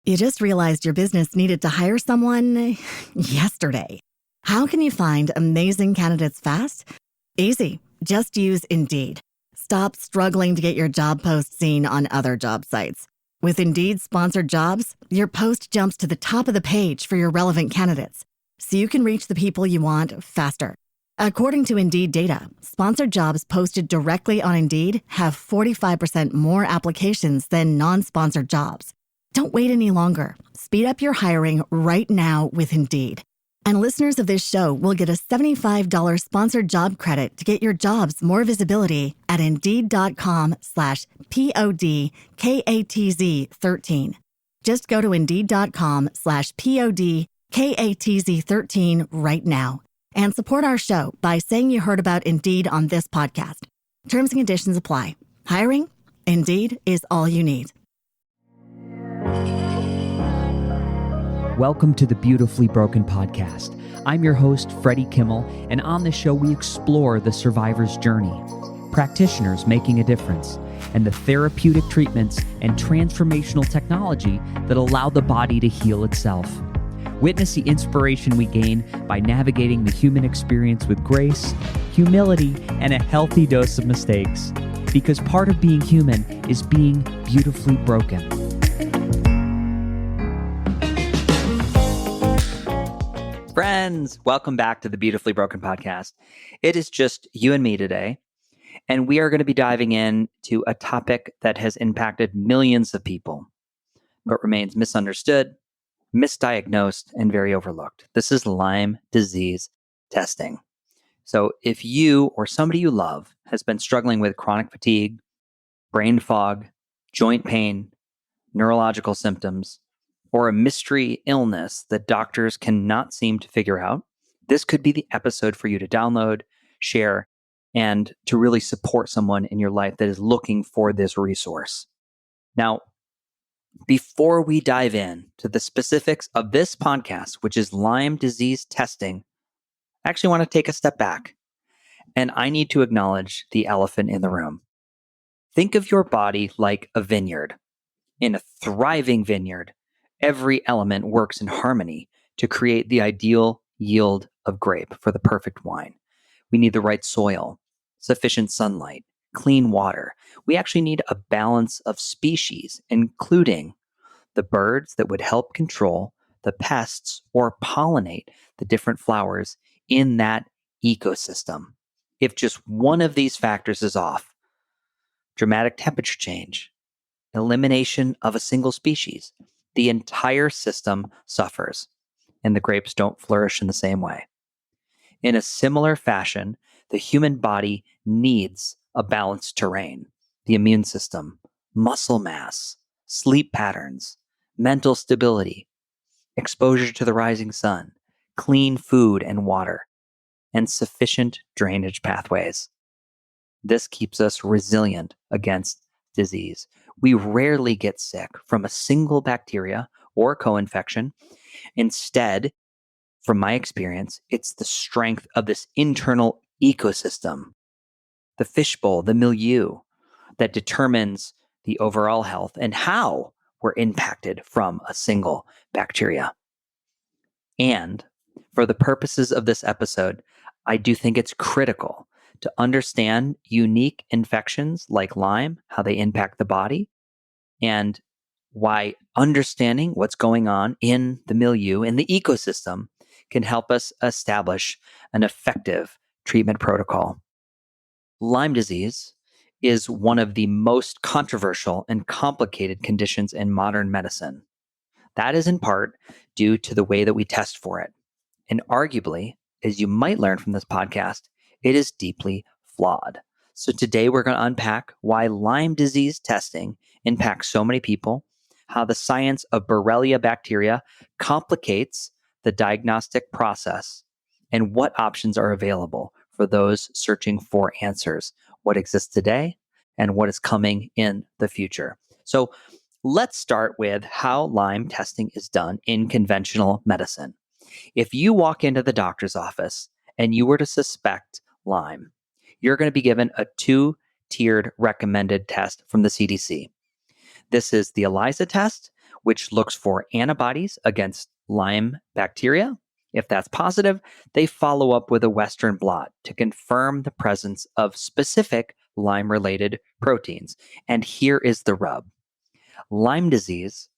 You just realized your business needed to hire someone yesterday. How can you find amazing candidates fast? Easy. Just use Indeed. Stop struggling to get your job post seen on other job sites. With Indeed sponsored jobs, your post jumps to the top of the page for your relevant candidates, so you can reach the people you want faster. According to Indeed data, sponsored jobs posted directly on Indeed have 45% more applications than non-sponsored jobs. Don't wait any longer. Speed up your hiring right now with Indeed. And listeners of this show will get a $75 sponsored job credit to get your jobs more visibility at Indeed.com/PODKATZ13. Just go to Indeed.com/PODKATZ13 right now and support our show by saying you heard about Indeed on this podcast. Terms and conditions apply. Hiring? Indeed is all you need. Welcome to the Beautifully Broken podcast. I'm your host, Freddie Kimmel, and on this show we explore the survivor's journey, practitioners making a difference, and the therapeutic treatments and transformational technology that allow the body to heal itself. Witness the inspiration we gain by navigating the human experience with grace, humility, and a healthy dose of mistakes. Because part of being human is being beautifully broken. Friends, welcome back to the Beautifully Broken podcast. It is just you and me today, and we are going to be diving into a topic that has impacted millions of people, but remains misunderstood, misdiagnosed, and very overlooked. This is Lyme disease testing. So if you or somebody you love has been struggling with chronic fatigue, brain fog, joint pain, neurological symptoms, or a mystery illness that doctors cannot seem to figure out, this could be the episode for you to download, share, and to really support someone in your life that is looking for this resource. Now, before we dive in to the specifics of this podcast, which is Lyme disease testing, I actually want to take a step back, and I need to acknowledge the elephant in the room. Think of your body like a vineyard. In a thriving vineyard, every element works in harmony to create the ideal yield of grape for the perfect wine. We need the right soil, sufficient sunlight, clean water. We actually need a balance of species, including the birds that would help control the pests or pollinate the different flowers in that ecosystem. If just one of these factors is off, dramatic temperature change, elimination of a single species, the entire system suffers, and the grapes don't flourish in the same way. In a similar fashion, the human body needs a balanced terrain, the immune system, muscle mass, sleep patterns, mental stability, exposure to the rising sun, clean food and water, and sufficient drainage pathways. This keeps us resilient against disease. We rarely get sick from a single bacteria or co-infection. Instead, from my experience, it's the strength of this internal ecosystem, the fishbowl, the milieu, that determines the overall health and how we're impacted from a single bacteria. And for the purposes of this episode, I do think it's critical to understand unique infections like Lyme, how they impact the body, and why understanding what's going on in the milieu, in the ecosystem, can help us establish an effective treatment protocol. Lyme disease is one of the most controversial and complicated conditions in modern medicine. That is in part due to the way that we test for it. And arguably, as you might learn from this podcast, it is deeply flawed. So today we're going to unpack why Lyme disease testing impacts so many people, how the science of Borrelia bacteria complicates the diagnostic process, and what options are available for those searching for answers, what exists today and what is coming in the future. So let's start with how Lyme testing is done in conventional medicine. If you walk into the doctor's office and you were to suspect Lyme, you're going to be given a 2-tiered recommended test from the CDC. This is the ELISA test, which looks for antibodies against Lyme bacteria. If that's positive, they follow up with a Western blot to confirm the presence of specific Lyme-related proteins. And here is the rub. Lyme disease,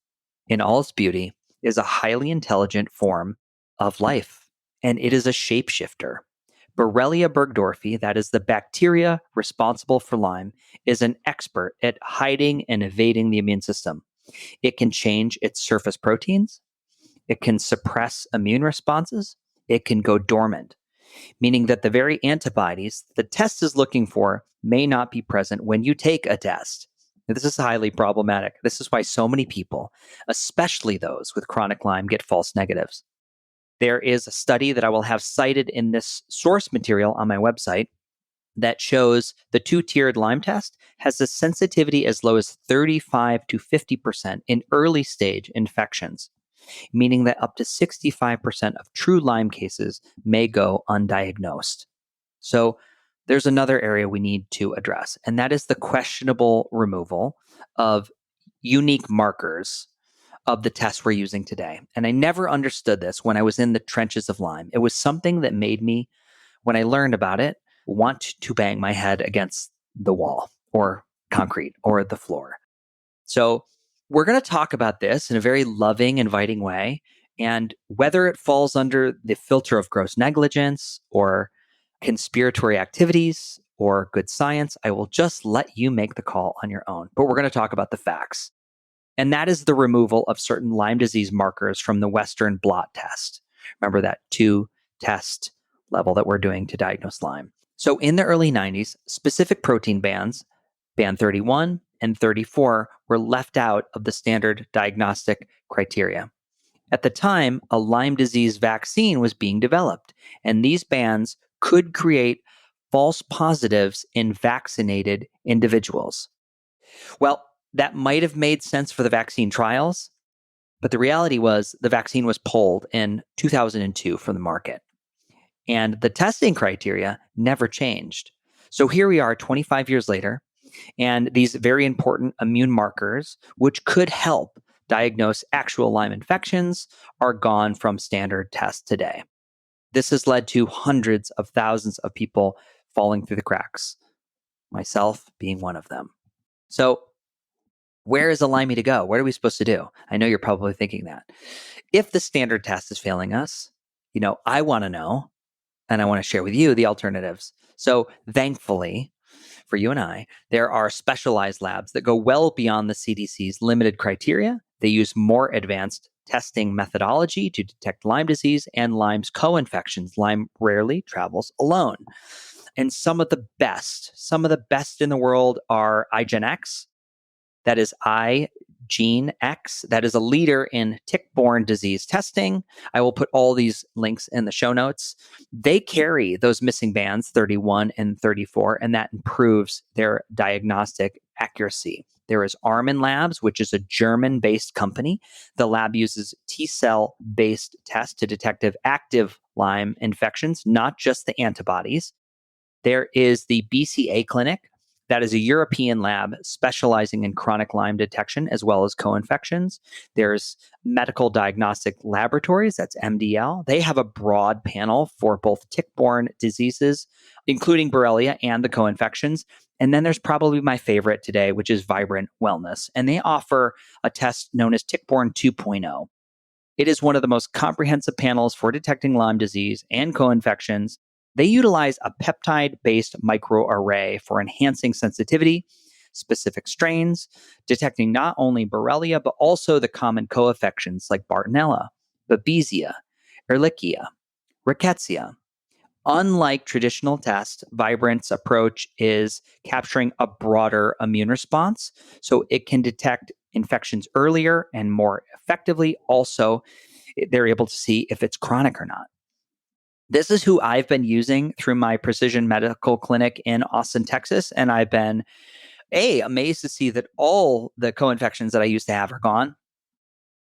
in all its beauty, is a highly intelligent form of life, and it is a shapeshifter. Borrelia burgdorferi, that is the bacteria responsible for Lyme, is an expert at hiding and evading the immune system. It can change its surface proteins. It can suppress immune responses. It can go dormant, meaning that the very antibodies the test is looking for may not be present when you take a test. Now, this is highly problematic. This is why so many people, especially those with chronic Lyme, get false negatives. There is a study that I will have cited in this source material on my website that shows the two-tiered Lyme test has a sensitivity as low as 35 to 50% in early stage infections, meaning that up to 65% of true Lyme cases may go undiagnosed. So there's another area we need to address, and that is the questionable removal of unique markers of the tests we're using today. And I never understood this when I was in the trenches of Lyme. It was something that made me, when I learned about it, want to bang my head against the wall or concrete or the floor. So we're going to talk about this in a very loving, inviting way. And whether it falls under the filter of gross negligence or conspiratory activities or good science, I will just let you make the call on your own. But we're going to talk about the facts. And that is the removal of certain Lyme disease markers from the Western blot test. Remember that 2-test level that we're doing to diagnose Lyme. So in the early 90s, specific protein bands, band 31 and 34, were left out of the standard diagnostic criteria. At the time, a Lyme disease vaccine was being developed, and these bands could create false positives in vaccinated individuals. Well, that might have made sense for the vaccine trials, but the reality was the vaccine was pulled in 2002 from the market. And the testing criteria never changed. So here we are 25 years later, and these very important immune markers, which could help diagnose actual Lyme infections, are gone from standard tests today. This has led to hundreds of thousands of people falling through the cracks, myself being one of them. So where is a Lyme to go? What are we supposed to do? I know you're probably thinking that. If the standard test is failing us, I want to know, and I want to share with you the alternatives. So thankfully, for you and I, there are specialized labs that go well beyond the CDC's limited criteria. They use more advanced testing methodology to detect Lyme disease and Lyme's co-infections. Lyme rarely travels alone. And some of the best in the world are IgenX. That is IgenX. That is a leader in tick-borne disease testing. I will put all these links in the show notes. They carry those missing bands, 31 and 34, and that improves their diagnostic accuracy. There is Armin Labs, which is a German-based company. The lab uses T-cell-based tests to detect active Lyme infections, not just the antibodies. There is the BCA Clinic. That is a European lab specializing in chronic Lyme detection as well as co-infections. There's Medical Diagnostic Laboratories, that's MDL. They have a broad panel for both tick-borne diseases, including Borrelia and the co-infections. And then there's probably my favorite today, which is Vibrant Wellness. And they offer a test known as Tick-Borne 2.0. It is one of the most comprehensive panels for detecting Lyme disease and co-infections. They utilize a peptide-based microarray for enhancing sensitivity, specific strains, detecting not only Borrelia, but also the common co-infections like Bartonella, Babesia, Ehrlichia, Rickettsia. Unlike traditional tests, Vibrant's approach is capturing a broader immune response, so it can detect infections earlier and more effectively. Also, they're able to see if it's chronic or not. This is who I've been using through my precision medical clinic in Austin, Texas. And I've been amazed to see that all the co-infections that I used to have are gone.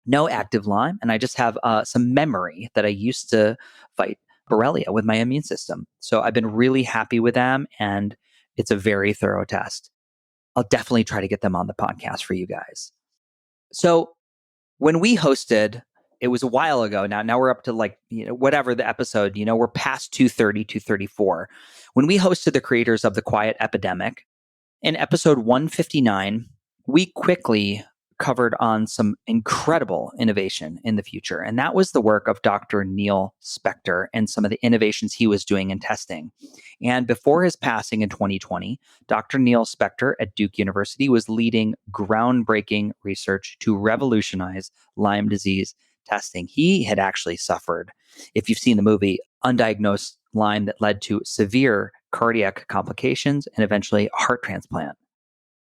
No active Lyme. And I just have some memory that I used to fight Borrelia with my immune system. So I've been really happy with them. And it's a very thorough test. I'll definitely try to get them on the podcast for you guys. So When we hosted, it was a while ago now. Now we're up to whatever the episode, we're past 230, 234. When we hosted the creators of The Quiet Epidemic, in episode 159, we quickly covered on some incredible innovation in the future. And that was the work of Dr. Neil Spector and some of the innovations he was doing in testing. And before his passing in 2020, Dr. Neil Spector at Duke University was leading groundbreaking research to revolutionize Lyme disease testing. He had actually suffered, if you've seen the movie, undiagnosed Lyme that led to severe cardiac complications and eventually a heart transplant.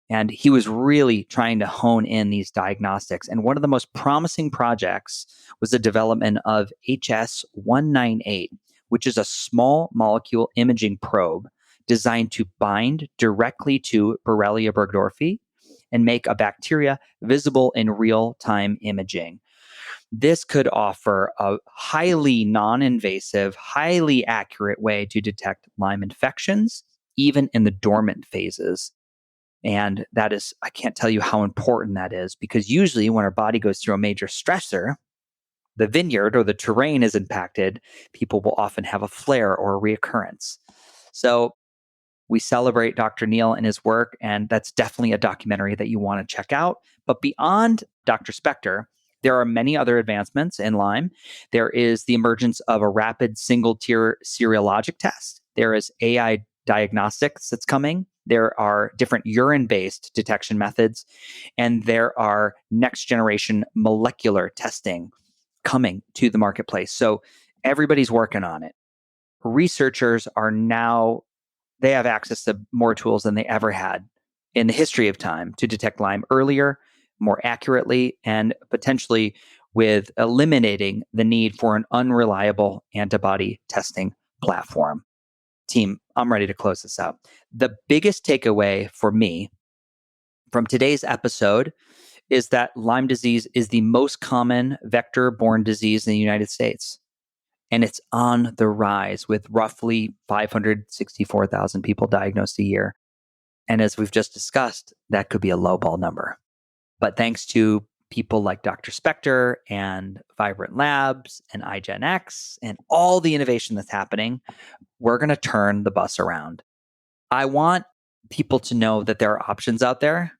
And he was really trying to hone in these diagnostics. And one of the most promising projects was the development of HS-198, which is a small molecule imaging probe designed to bind directly to Borrelia burgdorferi and make a bacteria visible in real-time imaging. This could offer a highly non-invasive, highly accurate way to detect Lyme infections, even in the dormant phases. And that is, I can't tell you how important that is, because usually when our body goes through a major stressor, the vineyard or the terrain is impacted, people will often have a flare or a reoccurrence. So we celebrate Dr. Neil and his work, and that's definitely a documentary that you want to check out. But beyond Dr. Spector, there are many other advancements in Lyme. There is the emergence of a rapid single-tier serologic test. There is AI diagnostics that's coming. There are different urine-based detection methods, and there are next-generation molecular testing coming to the marketplace. So everybody's working on it. Researchers are now, they have access to more tools than they ever had in the history of time to detect Lyme earlier, more accurately, and potentially with eliminating the need for an unreliable antibody testing platform. Team, I'm ready to close this out. The biggest takeaway for me from today's episode is that Lyme disease is the most common vector-borne disease in the United States. And it's on the rise with roughly 564,000 people diagnosed a year. And as we've just discussed, that could be a lowball number. But thanks to people like Dr. Spector and Vibrant Labs and IgenX and all the innovation that's happening, we're going to turn the bus around. I want people to know that there are options out there.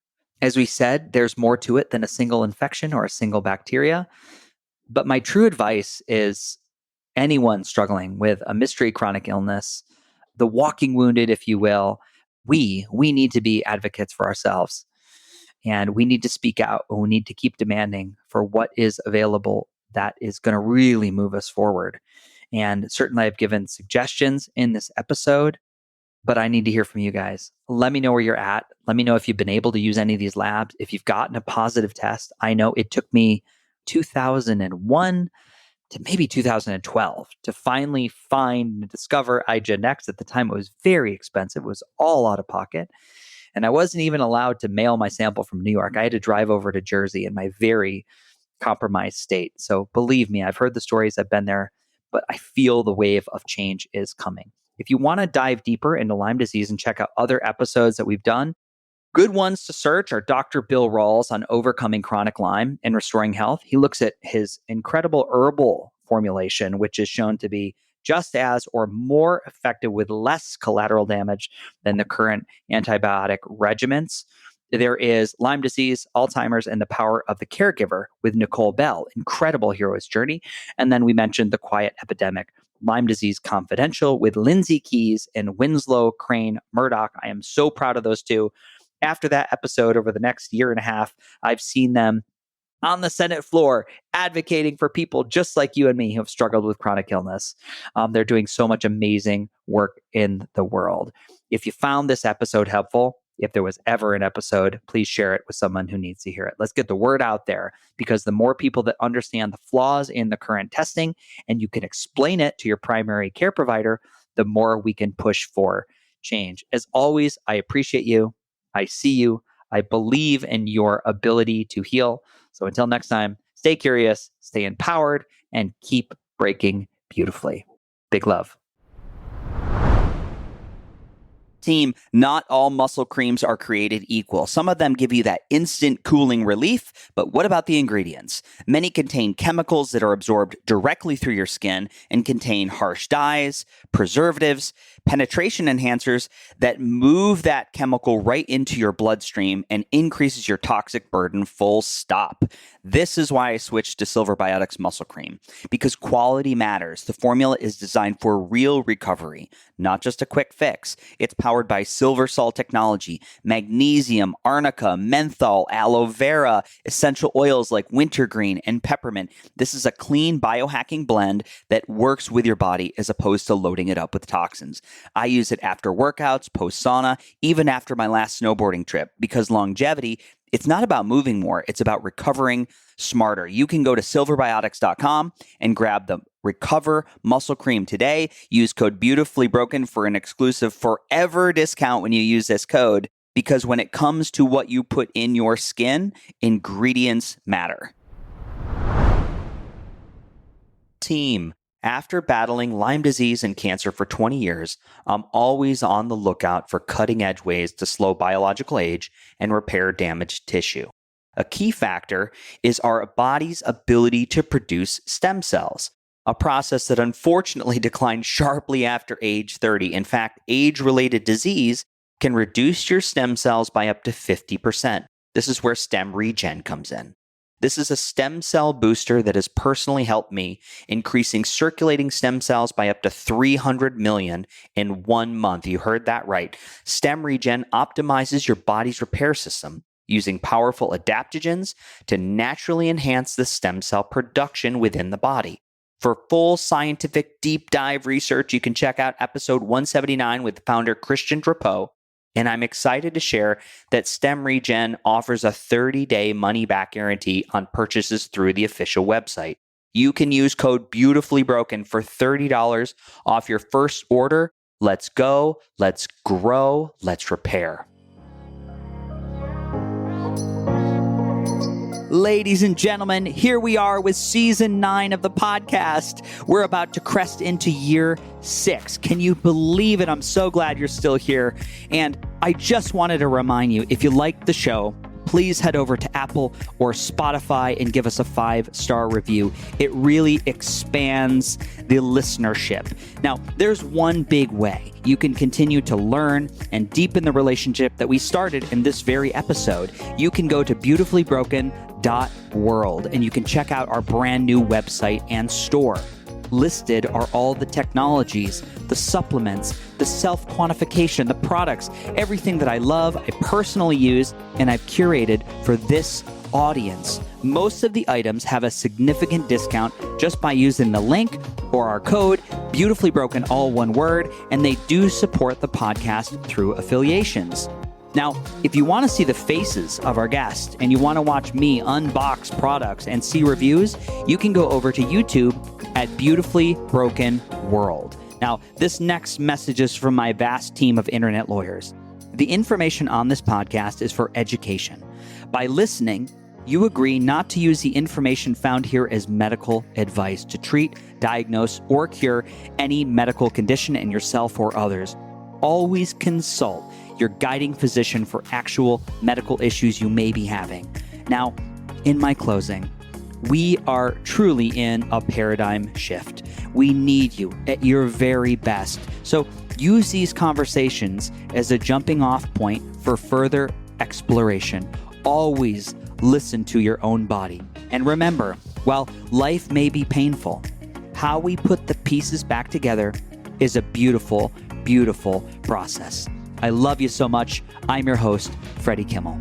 As we said, there's more to it than a single infection or a single bacteria. But my true advice is anyone struggling with a mystery chronic illness, the walking wounded, if you will, we need to be advocates for ourselves. And we need to speak out, and we need to keep demanding for what is available that is going to really move us forward. And certainly I've given suggestions in this episode, but I need to hear from you guys. Let me know where you're at. Let me know if you've been able to use any of these labs, if you've gotten a positive test. I know it took me 2001 to maybe 2012 to finally find and discover IgenX. At the time, it was very expensive. It was all out of pocket. And I wasn't even allowed to mail my sample from New York. I had to drive over to Jersey in my very compromised state. So believe me, I've heard the stories, I've been there, but I feel the wave of change is coming. If you want to dive deeper into Lyme disease and check out other episodes that we've done, good ones to search are Dr. Bill Rawls on overcoming chronic Lyme and restoring health. He looks at his incredible herbal formulation, which is shown to be just as or more effective with less collateral damage than the current antibiotic regimens. There is Lyme disease, Alzheimer's, and the power of the caregiver with Nicole Bell. Incredible hero's journey. And then we mentioned The Quiet Epidemic, Lyme Disease Confidential with Lindsay Keys and Winslow Crane Murdoch. I am so proud of those two. After that episode, over the next year and a half, I've seen them on the Senate floor advocating for people just like you and me who have struggled with chronic illness. They're doing so much amazing work in the world. If you found this episode helpful, if there was ever an episode, please share it with someone who needs to hear it. Let's get the word out there, because the more people that understand the flaws in the current testing and you can explain it to your primary care provider, the more we can push for change. As always, I appreciate you. I see you. I believe in your ability to heal. So until next time, stay curious, stay empowered, and keep breaking beautifully. Big love. Team, not all muscle creams are created equal. Some of them give you that instant cooling relief, but what about the ingredients? Many contain chemicals that are absorbed directly through your skin and contain harsh dyes, preservatives, penetration enhancers that move that chemical right into your bloodstream and increases your toxic burden full stop. This is why I switched to Silver Biotics Muscle Cream, because quality matters. The formula is designed for real recovery, not just a quick fix. It's powered by silver salt technology, magnesium, arnica, menthol, aloe vera, essential oils like wintergreen and peppermint. This is a clean biohacking blend that works with your body as opposed to loading it up with toxins. I use it after workouts, post sauna, even after my last snowboarding trip, because longevity, it's not about moving more, it's about recovering smarter. You can go to silverbiotics.com and grab the Recover Muscle Cream today. Use code BeautifullyBroken for an exclusive forever discount when you use this code, because when it comes to what you put in your skin, ingredients matter. Team, after battling Lyme disease and cancer for 20 years, I'm always on the lookout for cutting-edge ways to slow biological age and repair damaged tissue. A key factor is our body's ability to produce stem cells, a process that unfortunately declines sharply after age 30. In fact, age-related disease can reduce your stem cells by up to 50%. This is where Stem Regen comes in. This is a stem cell booster that has personally helped me, increasing circulating stem cells by up to 300 million in 1 month. You heard that right. Stem Regen optimizes your body's repair system using powerful adaptogens to naturally enhance the stem cell production within the body. For full scientific deep dive research, you can check out episode 179 with founder Christian Drapeau. And I'm excited to share that Stem Regen offers a 30-day money-back guarantee on purchases through the official website. You can use code BeautifullyBroken for $30 off your first order. Let's go, let's grow, let's repair. Ladies and gentlemen, here we are with season 9 of the podcast. We're about to crest into year 6. Can you believe it? I'm so glad you're still here. And I just wanted to remind you, if you like the show, please head over to Apple or Spotify and give us a 5-star review. It really expands the listenership. Now, there's one big way you can continue to learn and deepen the relationship that we started in this very episode. You can go to beautifullyBroken.world and you can check out our brand new website and store. Listed are all the technologies, the supplements, the self-quantification, the products, everything that I love, I personally use, and I've curated for this audience. Most of the items have a significant discount just by using the link or our code, Beautifully Broken, all one word, and they do support the podcast through affiliations. Now, if you want to see the faces of our guests and you want to watch me unbox products and see reviews, you can go over to YouTube at Beautifully Broken World. Now, this next message is from my vast team of internet lawyers. The information on this podcast is for education. By listening, you agree not to use the information found here as medical advice to treat, diagnose, or cure any medical condition in yourself or others. Always consult your guiding physician for actual medical issues you may be having. Now, in my closing, we are truly in a paradigm shift. We need you at your very best. So use these conversations as a jumping off point for further exploration. Always listen to your own body. And remember, while life may be painful, how we put the pieces back together is a beautiful, beautiful process. I love you so much. I'm your host, Freddie Kimmel.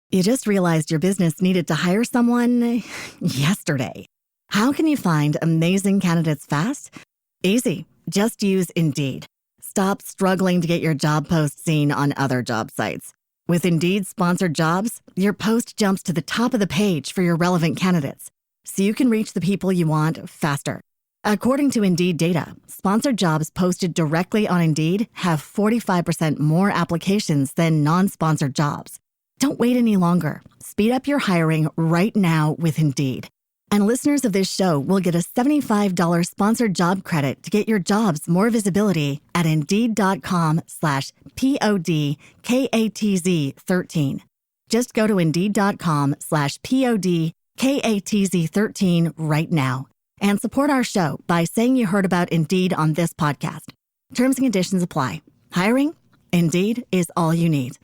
You just realized your business needed to hire someone yesterday. How can you find amazing candidates fast? Easy. Just use Indeed. Stop struggling to get your job post seen on other job sites. With Indeed sponsored jobs, your post jumps to the top of the page for your relevant candidates, so you can reach the people you want faster. According to Indeed data, sponsored jobs posted directly on Indeed have 45% more applications than non-sponsored jobs. Don't wait any longer. Speed up your hiring right now with Indeed. And listeners of this show will get a $75 sponsored job credit to get your jobs more visibility at Indeed.com/PODKATZ13. Just go to Indeed.com/PODKATZ13 right now and support our show by saying you heard about Indeed on this podcast. Terms and conditions apply. Hiring? Indeed is all you need.